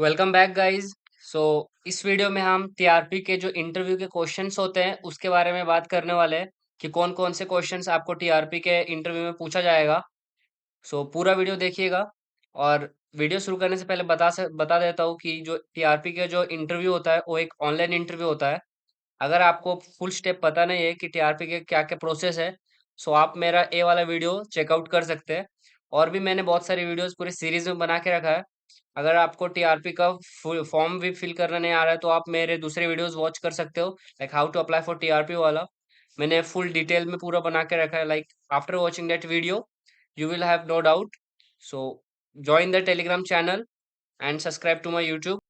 Welcome back guys. सो इस video में हम टीआरपी के जो इंटरव्यू के क्वेश्चंस होते हैं उसके बारे में बात करने वाले हैं कि कौन कौन से क्वेश्चंस आपको टीआरपी के इंटरव्यू में पूछा जाएगा। सो पूरा वीडियो देखिएगा। और वीडियो शुरू करने से पहले बता देता हूँ कि जो टीआरपी का जो इंटरव्यू होता है वो एक ऑनलाइन इंटरव्यू होता है। अगर आपको फुल स्टेप पता नहीं है कि टीआरपी के क्या क्या प्रोसेस है, सो आप मेरा ए वाला वीडियो चेकआउट कर सकते हैं। और भी मैंने बहुत सारी वीडियोस पूरी सीरीज में बना के रखा है। अगर आपको टीआरपी का फुल फॉर्म भी फिल करना नहीं आ रहा है तो आप मेरे दूसरे वीडियोस वॉच कर सकते हो, like how to apply for TRP वाला। मैंने फुल डिटेल में पूरा बना के रखा है, like after watching that video you will have no doubt. So join the Telegram channel and subscribe to my YouTube.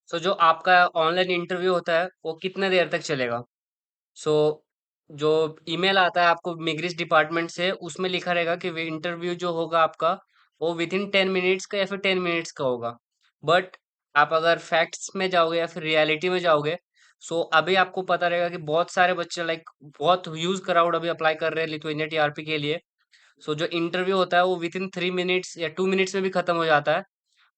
So जो आपका ऑनलाइन इंटरव्यू होता है वो कितने देर तक चलेगा। सो जो ईमेल आता है आपको मिग्रिस डिपार्टमेंट से, उसमें लिखा रहेगा कि इंटरव्यू जो होगा आपका वो विद इन 10 मिनट्स का या फिर 10 मिनट्स का होगा। बट आप अगर फैक्ट्स में जाओगे या फिर रियलिटी में जाओगे, सो अभी आपको पता रहेगा कि बहुत सारे बच्चे, लाइक बहुत ह्यूज क्राउड अभी अप्लाई कर रहे हैं लिथुआनिया टीआरपी के लिए। सो जो इंटरव्यू होता है वो विद इन 3 मिनट्स या 2 मिनट्स में भी खत्म हो जाता है।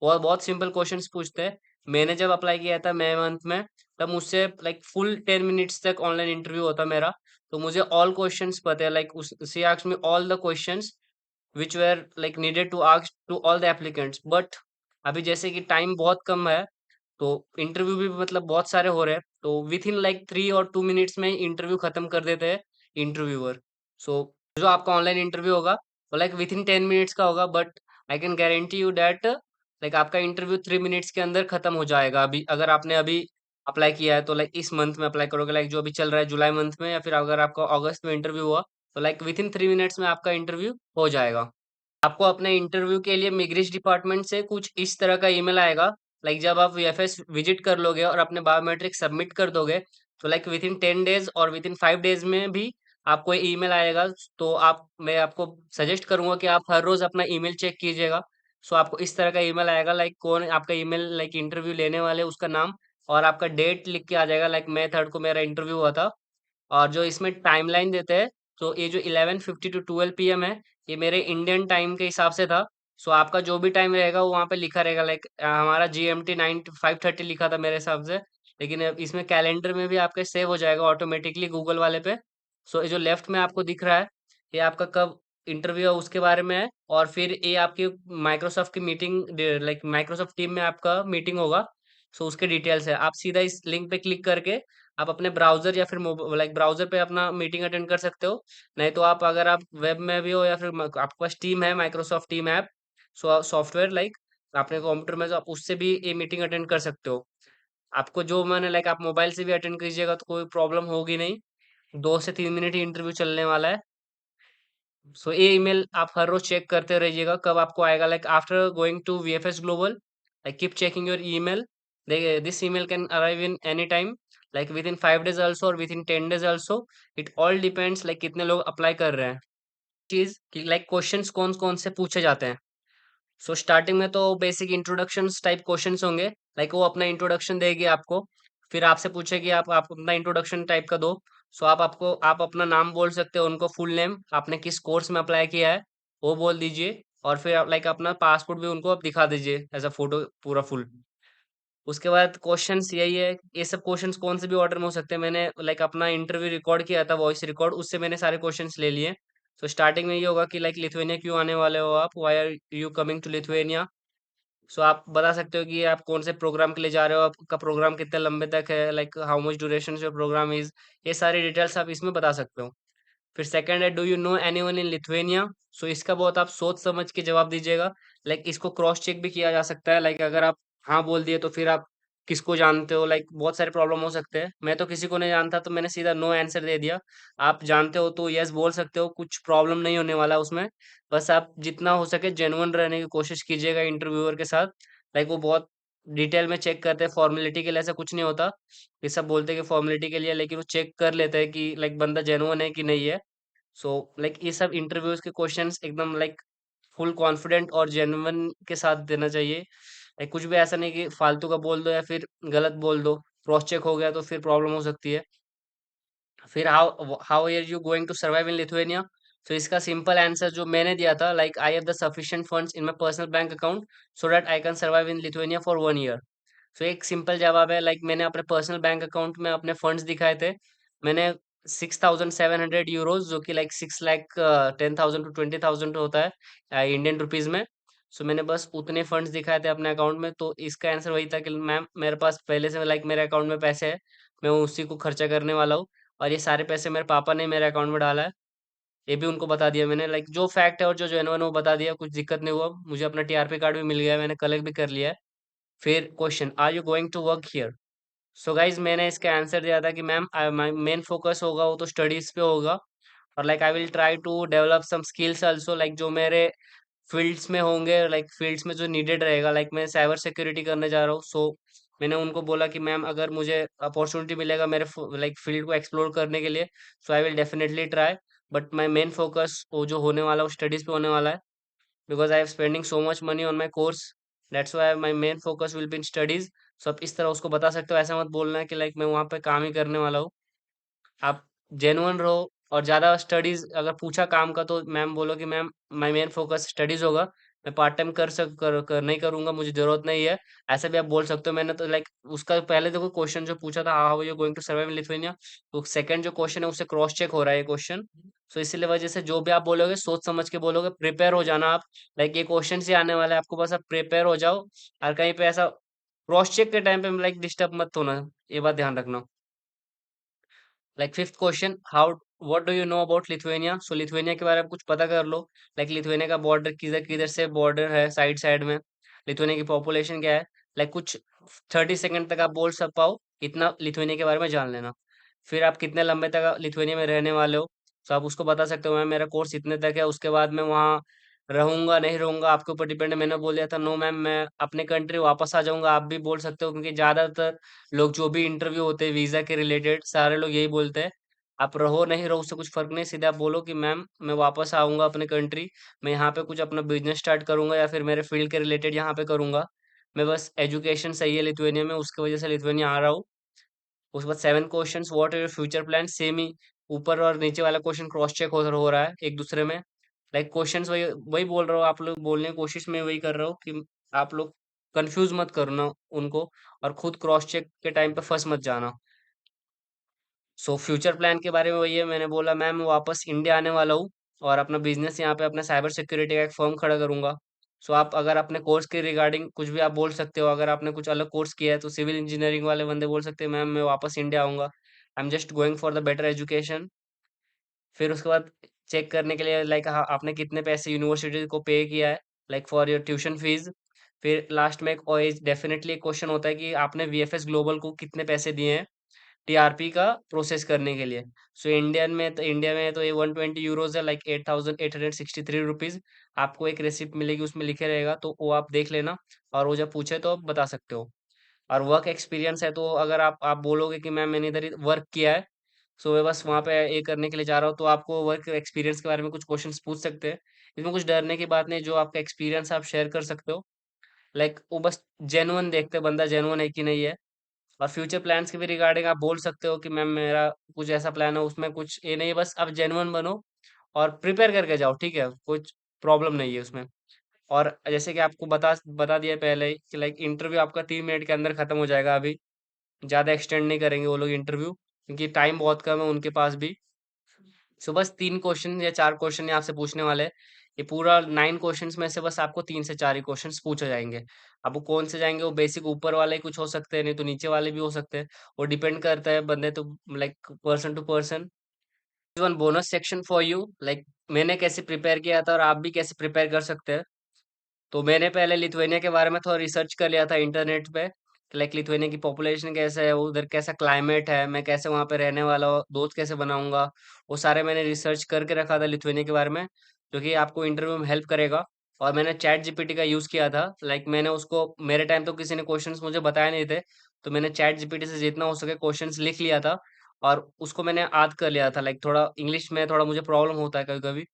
और बहुत सिंपल क्वेश्चंस पूछते हैं। मैंने जब अप्लाई किया था मई मंथ में, तब मुझसे लाइक फुल 10 मिनट्स तक ऑनलाइन इंटरव्यू होता मेरा। तो मुझे ऑल क्वेश्चंस पता है, लाइक उसी asked me all the questions which were like needed to ask to all the applicants. But अभी जैसे कि टाइम बहुत कम है, तो इंटरव्यू भी मतलब बहुत सारे हो रहे हैं, तो विथ इन लाइक 3 और 2 मिनट्स में इंटरव्यू खत्म कर देते हैं इंटरव्यूअर। सो जो आपका ऑनलाइन इंटरव्यू होगा वो लाइक विथ इन 10 मिनट्स का होगा, but I can guarantee you that like आपका इंटरव्यू 3 मिनट्स के अंदर खत्म हो जाएगा। अभी अगर आपने अभी अप्लाई किया है तो लाइक इस मंथ में अप्लाई करोगे, लाइक जो अभी चल रहा है जुलाई मंथ में, या फिर अगर आपका अगस्त में इंटरव्यू हुआ तो लाइक विथ इन 3 मिनट्स में आपका इंटरव्यू हो जाएगा। आपको अपने इंटरव्यू के लिए मिग्रेशन डिपार्टमेंट से कुछ इस तरह का ईमेल आएगा। लाइक जब आप वीएफएस विजिट कर लोगे और अपने बायोमेट्रिक सबमिट कर दोगे, तो लाइक विद इन 10 डेज और विद इन 5 डेज में भी आपको ईमेल आएगा। तो आप मैं आपको सजेस्ट करूंगा कि आप हर रोज अपना ईमेल चेक कीजिएगा। सो आपको इस तरह का ईमेल आएगा, लाइक कौन आपका ईमेल, लाइक इंटरव्यू लेने वाले उसका नाम और आपका डेट लिख के आ जाएगा, लाइक मई 3 को मेरा इंटरव्यू हुआ था। और जो इसमें टाइमलाइन देते हैं, तो ये जो 11:50 टू 12 पीएम है, ये मेरे इंडियन टाइम के हिसाब से था। सो आपका जो भी टाइम रहेगा वो वहाँ पे लिखा रहेगा, लाइक हमारा जीएमटी 9 5:30 लिखा था मेरे हिसाब से। लेकिन अब इसमें कैलेंडर में भी आपके सेव हो जाएगा ऑटोमेटिकली गूगल वाले पे। सो ये जो लेफ्ट में आपको दिख रहा है, ये आपका कब इंटरव्यू है उसके बारे में है। और फिर ये आपकी माइक्रोसॉफ्ट की मीटिंग, लाइक माइक्रोसॉफ्ट टीम में आपका मीटिंग होगा। सो उसके डिटेल्स है, आप सीधा इस लिंक पे क्लिक करके आप अपने ब्राउज़र या फिर लाइक ब्राउज़र पे अपना मीटिंग अटेंड कर सकते हो। नहीं तो आप अगर आप वेब में भी हो या फिर आपके पास टीम है, Microsoft team app software, like अपने कंप्यूटर में, तो आप उससे भी ये मीटिंग अटेंड कर सकते हो। आपको जो मैंने, लाइक आप मोबाइल से भी अटेंड कीजिएगा तो कोई प्रॉब्लम होगी नहीं। 2 से 3 मिनट ही इंटरव्यू चलने वाला है। सो ये ईमेल आप हर रोज चेक करते रहिएगा कब आपको आएगा, like after going to VFS Global, like keep checking your email. This email can arrive in any time, like within 5 days also और within 10 days also. It all depends like कितने लोग apply कर रहे हैं। चीज कि like questions कौन कौन से पूछे जाते हैं। सो स्टार्टिंग में तो बेसिक इंट्रोडक्शन टाइप क्वेश्चंस होंगे, लाइक वो अपना इंट्रोडक्शन देगी आपको। फिर आपसे पूछेगी आप अपना इंट्रोडक्शन टाइप का दो। सो आप अपना नाम बोल सकते हो, उनको फुल नेम, आपने किस कोर्स में अप्लाई किया है वो बोल दीजिए। और फिर आप लाइक अपना पासपोर्ट भी उनको आप दिखा दीजिए एज अ फोटो पूरा फुल। उसके बाद क्वेश्चंस यही है, ये सब क्वेश्चंस कौन से भी ऑर्डर में हो सकते हैं। मैंने लाइक अपना इंटरव्यू रिकॉर्ड किया था, वॉइस रिकॉर्ड, उससे मैंने सारे क्वेश्चंस ले लिए। तो स्टार्टिंग में ये होगा कि लाइक लिथुआनिया क्यों आने वाले हो आप, why are you coming to Lithuania. So आप बता सकते हो कि आप कौन से प्रोग्राम के लिए जा रहे हो, आपका प्रोग्राम कितने लंबे तक है, like how much duration your programme is. ये सारी डिटेल्स आप इसमें बता सकते हो। फिर सेकंड है, do you know anyone in Lithuania. So इसका बहुत आप सोच समझ के जवाब दीजिएगा। लाइक इसको क्रॉस चेक भी किया जा सकता है, लाइक अगर आप हाँ बोल दिए तो फिर आप किसको जानते हो, लाइक बहुत सारे प्रॉब्लम हो सकते हैं। मैं तो किसी को नहीं जानता तो मैंने सीधा नो आंसर दे दिया। आप जानते हो तो यस बोल सकते हो, कुछ प्रॉब्लम नहीं होने वाला उसमें। बस आप जितना हो सके जेन्युइन रहने की कोशिश कीजिएगा इंटरव्यूअर के साथ। लाइक वो बहुत डिटेल में चेक करते हैं, फॉर्मेलिटी के लिए ऐसा कुछ नहीं होता। ये सब बोलते हैं कि फॉर्मेलिटी के लिए, लेकिन वो चेक कर लेते हैं कि लाइक बंदा जेन्युइन है कि नहीं है। सो लाइक ये सब इंटरव्यूज के क्वेश्चंस एकदम लाइक फुल कॉन्फिडेंट और जेन्युइन के साथ देना चाहिए। लाइक कुछ भी ऐसा नहीं कि फालतू का बोल दो या फिर गलत बोल दो, क्रॉस चेक हो गया तो फिर प्रॉब्लम हो सकती है। फिर how how are you going to survive in Lithuania? तो इसका सिंपल आंसर जो मैंने दिया था, like I have the sufficient funds in my personal bank account so that I can survive in Lithuania for 1 year. तो एक simple जवाब है, लाइक मैंने अपने पर्सनल बैंक अकाउंट में अपने फंड्स दिखाए थे। मैंने 6,700 यूरोज, जो कि लाइक 6,10,000 टू 20,000 होता है इंडियन रुपीज में। सो मैंने बस उतने फंड्स दिखाए थे अपने अकाउंट में। तो इसका आंसर वही था कि मैम मेरे पास पहले से लाइक मेरे अकाउंट में पैसे है, मैं उसी को खर्चा करने वाला हूँ। और ये सारे पैसे मेरे पापा ने मेरे अकाउंट में डाला है। ये भी उनको बता दिया मैंने, लाइक जो फैक्ट है और जो जेन्युइन है वो बता दिया, कुछ दिक्कत नहीं हुआ। मुझे अपना टीआरपी कार्ड भी मिल गया है, मैंने कलेक्ट भी कर लिया है। फिर question, are you going to work here? So guys मैंने इसका आंसर दिया था कि मैम माय मेन फोकस होगा वो तो स्टडीज पे होगा। और like I will try to develop some skills also, like जो मेरे फील्ड्स में होंगे, लाइक फील्ड्स में जो नीडेड रहेगा। लाइक मैं साइबर सिक्योरिटी करने जा रहा हूँ। सो मैंने उनको बोला कि मैम अगर मुझे अपॉर्चुनिटी मिलेगा मेरे लाइक फील्ड को एक्सप्लोर करने के लिए, so I will definitely try. But my main focus वो जो होने वाला है वो स्टडीज पे होने वाला है, because I am spending so much money on my course. That's why my main focus will be in studies. So आप इस तरह उसको बता सकते हो, ऐसा मत बोलना है कि लाइक मैं वहाँ पे काम ही करने वाला हूँ। आप जेन्युइन रहो। और ज़्यादा स्टडीज़ अगर पूछा काम का तो मैम बोलो कि ma'am my main focus studies होगा। मैं पार्ट टाइम कर नहीं करूँगा, मुझे ज़रूरत नहीं है। ऐसा भी आप बोल सकते हो। मैंने तो लाइक उसका पहले देखो क्वेश्चन जो पूछा था, how are you going to survive in Lithuania, तो सेकंड जो क्वेश्चन है उससे क्रॉस चेक हो रहा है ये क्वेश्चन। सो इसीलिए वजह से जो भी आप बोलोगे सोच समझ के बोलोगे, प्रिपेयर हो जाना आप। लाइक ये क्वेश्चन से आने वाला है आपको, बस आप प्रिपेयर हो जाओ। और कहीं पे ऐसा क्रॉस चेक के टाइम पे लाइक डिस्टर्ब मत होना, ये बात ध्यान रखना। Like fifth question, how what do you know about Lithuania? So Lithuania के बारे में कुछ पता कर लो। लाइक लिथुआनिया का बॉर्डर किधर किधर से बॉर्डर है, साइड साइड में। लिथुआनिया की पॉपुलेशन क्या है, लाइक कुछ 30 सेकंड तक आप बोल सक पाओ, इतना लिथुआनिया के बारे में जान लेना। फिर आप कितने लंबे तक लिथुआनिया में रहने वाले हो, तो आप उसको बता सकते हो मैम मेरा कोर्स इतने तक है, उसके बाद मैं वहाँ रहूंगा नहीं रहूंगा आपके ऊपर डिपेंड है। मैंने बोल दिया था नो मैम मैं अपने कंट्री वापस आ जाऊंगा, आप भी बोल सकते हो, क्योंकि ज्यादातर लोग जो भी इंटरव्यू होते हैं वीजा के रिलेटेड सारे लोग यही बोलते हैं। आप रहो नहीं रहो उससे कुछ फर्क नहीं, सीधे आप बोलो कि मैम मैं वापस आऊंगा अपने कंट्री, मैं यहाँ पे कुछ अपना बिजनेस स्टार्ट करूंगा या फिर मेरे फील्ड के रिलेटेड यहाँ पे करूंगा। मैं बस एजुकेशन सही है लिथुआनिया में, उसकी वजह से लिथुआनिया आ रहा हूँ। उसके बाद seven question, what are your future plan, same ही ऊपर और नीचे वाला क्वेश्चन क्रॉस चेक हो रहा है एक दूसरे में। लाइक क्वेश्चंस वही वही बोल रहा हूँ, आप लोग बोलने की कोशिश में वही कर रहा हूँ कि आप लोग कंफ्यूज मत करना उनको, और खुद क्रॉस चेक के टाइम पे फंस मत जाना। सो फ्यूचर प्लान के बारे में वही है, मैंने बोला मैम मैं वापस इंडिया आने वाला हूँ और अपना बिजनेस यहाँ पे अपना साइबर सिक्योरिटी का एक फर्म खड़ा करूंगा। सो आप अगर अपने कोर्स के रिगार्डिंग कुछ भी आप बोल सकते हो, अगर आपने कुछ अलग कोर्स किया है तो सिविल इंजीनियरिंग वाले बंदे बोल सकते हैं मैम मैं वापस इंडिया आऊंगा, I am just going for the better education. फिर उसके बाद चेक करने के लिए लाइक हाँ आपने कितने पैसे यूनिवर्सिटी को पे किया है, like for your tuition fees. फिर लास्ट में एक और डेफिनेटली एक क्वेश्चन होता है कि आपने वीएफएस ग्लोबल को कितने पैसे दिए हैं टीआरपी का प्रोसेस करने के लिए। सो इंडिया में तो ये 120 यूरोज है, लाइक 8,863 रुपीज। आपको एक रेसिप्ट मिलेगी उसमें लिखे रहेगा, तो वो आप देख लेना। और वो जब पूछे तो आप बता सकते हो। और वर्क एक्सपीरियंस है तो अगर आप बोलोगे कि मैम मैंने इधर वर्क किया है, सो मैं बस वहाँ पे ये करने के लिए जा रहा हूँ, तो आपको वर्क एक्सपीरियंस के बारे में कुछ क्वेश्चंस पूछ सकते हैं। इसमें कुछ डरने की बात नहीं, जो आपका एक्सपीरियंस आप शेयर कर सकते हो। लाइक वो बस जेन्युइन देखते हैं, बंदा जेन्युइन है कि नहीं है। और फ्यूचर प्लान्स के भी रिगार्डिंग आप बोल सकते हो कि मैम मेरा कुछ ऐसा प्लान है, उसमें कुछ ये नहीं है, बस आप जेन्युइन बनो और प्रिपेयर करके जाओ, ठीक है, कुछ प्रॉब्लम नहीं है उसमें। और जैसे कि आपको बता बता दिया पहले ही कि लाइक इंटरव्यू आपका 3 मिनट के अंदर खत्म हो जाएगा अभी। ज़्यादा एक्सटेंड नहीं करेंगे वो लोग इंटरव्यू, क्योंकि टाइम बहुत कम है उनके पास भी। सो बस 3 क्वेश्चन या 4 क्वेश्चन ये आपसे पूछने वाले हैं। ये पूरा 9 क्वेश्चंस में से बस आपको 3 से 4 ही क्वेश्चंस पूछे जाएंगे। अब वो कौन से जाएंगे, वो बेसिक ऊपर वाले ही कुछ हो सकते हैं, नहीं तो नीचे वाले भी हो सकते हैं। वो डिपेंड करता है बंदे तो, like person to person. One bonus section for you, like मैंने कैसे प्रिपेयर किया था और आप भी कैसे प्रिपेयर कर सकते हैं। तो मैंने पहले लिथुआनिया के बारे में थोड़ा रिसर्च कर लिया था इंटरनेट पे, लाइक लिथुआनिया की पॉपुलेशन कैसे है, उधर कैसा क्लाइमेट है, मैं कैसे वहाँ पे रहने वाला हूँ, दोस्त कैसे बनाऊंगा। वो सारे मैंने रिसर्च करके रखा था लिथुआनिया के बारे में, जो कि आपको इंटरव्यू में हेल्प करेगा। और मैंने चैट जीपीटी का यूज़ किया था, लाइक मैंने उसको मेरे टाइम तो किसी ने क्वेश्चंस मुझे बताए नहीं थे, तो मैंने चैट जीपीटी से जितना हो सके क्वेश्चंस लिख लिया था। और उसको मैंने याद कर लिया था, लाइक थोड़ा इंग्लिश में थोड़ा मुझे प्रॉब्लम होता है कभी कभी,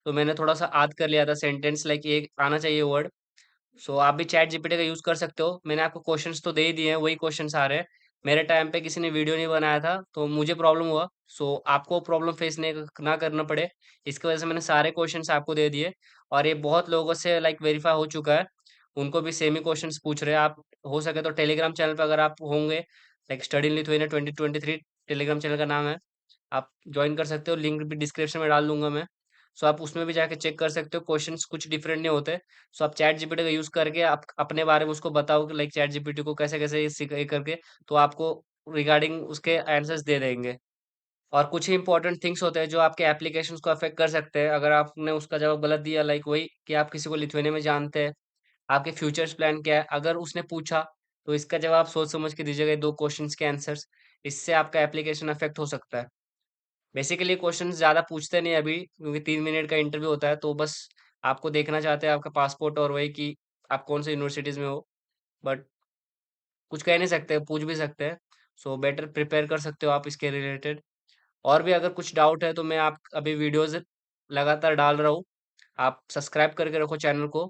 तो मैंने थोड़ा सा याद कर लिया था सेंटेंस, लाइक ये आना चाहिए वर्ड। सो आप भी चैट जीपीटी का यूज कर सकते हो, मैंने आपको क्वेश्चंस तो दे ही दिए हैं, वही क्वेश्चंस आ रहे हैं। मेरे टाइम पे किसी ने वीडियो नहीं बनाया था तो मुझे प्रॉब्लम हुआ। सो आपको प्रॉब्लम फेस नहीं ना करना पड़े, इसकी वजह से मैंने सारे क्वेश्चंस आपको दे दिए। और ये बहुत लोगों से लाइक वेरीफाई हो चुका है, उनको भी सेम ही क्वेश्चंस पूछ रहे हैं। आप हो सके तो टेलीग्राम चैनल पे अगर आप होंगे, like study in Lithuania 2023 Telegram channel का नाम है, आप ज्वाइन कर सकते हो, लिंक भी डिस्क्रिप्शन में डाल दूंगा मैं। सो आप उसमें भी जाके चेक कर सकते हो, क्वेश्चंस कुछ डिफरेंट नहीं होते। सो आप चैट जीपीटी का यूज करके आप अपने बारे में उसको बताओ कि लाइक चैट जीपीटी को कैसे कैसे ये करके, तो आपको रिगार्डिंग उसके आंसर्स दे देंगे। और कुछ ही इंपॉर्टेंट थिंग्स होते हैं जो आपके एप्लीकेशंस को अफेक्ट कर सकते हैं अगर आपने उसका जवाब गलत दिया, लाइक वही कि आप किसी को लिथुआनिया में जानते हैं, आपके फ्यूचर्स प्लान क्या है, अगर उसने पूछा तो इसका जवाब सोच समझ के दीजिएगा, ये दो क्वेश्चंस के आंसर्स। इससे आपका एप्लीकेशन अफेक्ट हो सकता है। बेसिकली क्वेश्चन ज़्यादा पूछते नहीं अभी, क्योंकि 3 मिनट का इंटरव्यू होता है, तो बस आपको देखना चाहते हैं आपका पासपोर्ट और वही कि आप कौन से यूनिवर्सिटीज़ में हो। बट कुछ कह नहीं सकते, पूछ भी सकते हैं। सो बेटर प्रिपेयर कर सकते हो आप इसके रिलेटेड। और भी अगर कुछ डाउट है तो मैं आप अभी वीडियोज़ लगातार डाल रहा हूँ। आप सब्सक्राइब करके रखो चैनल को।